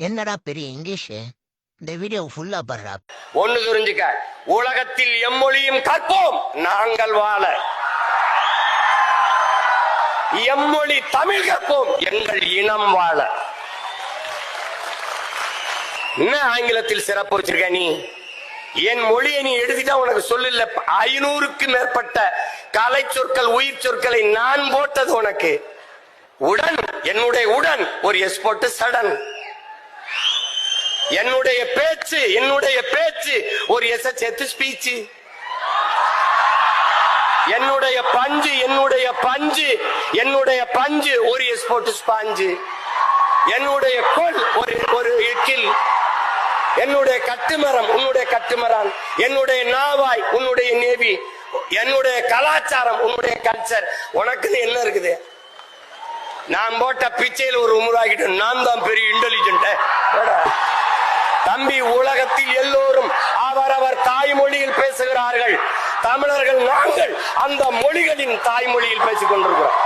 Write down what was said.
என்னடா பெரிய இங்கிலீஷ்? இந்த வீடியோ ஃபுல்லா பாடுறா. ஒண்ணு தெரிஞ்சுக்க, உலகத்தில் எம்மொழியும் கற்போம் நாங்கள் வாழ, எம்மொழி தமிழ் கற்போம் எங்கள் இனம் வாழ. என்ன ஆங்கிலத்தில் சிறப்பு வச்சிருக்க நீ? என் மொழியை நீ எழுதிட்டா உனக்கு சொல்லல. 500க்கு மேற்பட்ட கலை சொற்கள் உயிர் சொற்களை நான் போட்டது உனக்கு. உடன், என்னுடைய உடன் ஒரு எஸ் போட்டு சடன். என்னுடைய பேச்சு ஒரு எஸ் சேர்த்து ஸ்பீச். என்னுடைய பஞ்சு ஒரு எஸ் போட்டு ஸ்பாஞ்சு. என்னுடைய கொல் ஒரு இக்கில். என்னுடைய கட்டுமரம் உன்னுடைய கட்டுமரான். என்னுடைய நாவாய் உன்னுடைய நேவி. என்னுடைய கலாச்சாரம் உன்னுடைய கல்ச்சர். உனக்குன்னு என்ன இருக்குது? நான் போட்ட பிச்சையில் ஒரு உருவாகிட்டு நான் தான் பெரிய இன்டெலிஜென்ட். தம்பி, உலகத்தில் எல்லோரும் அவரவர் தாய்மொழியில் பேசுகிறார்கள். தமிழர்கள் நாங்கள் அந்த மொழிகளின் தாய்மொழியில் பேசிக் கொண்டிருக்கிறோம்.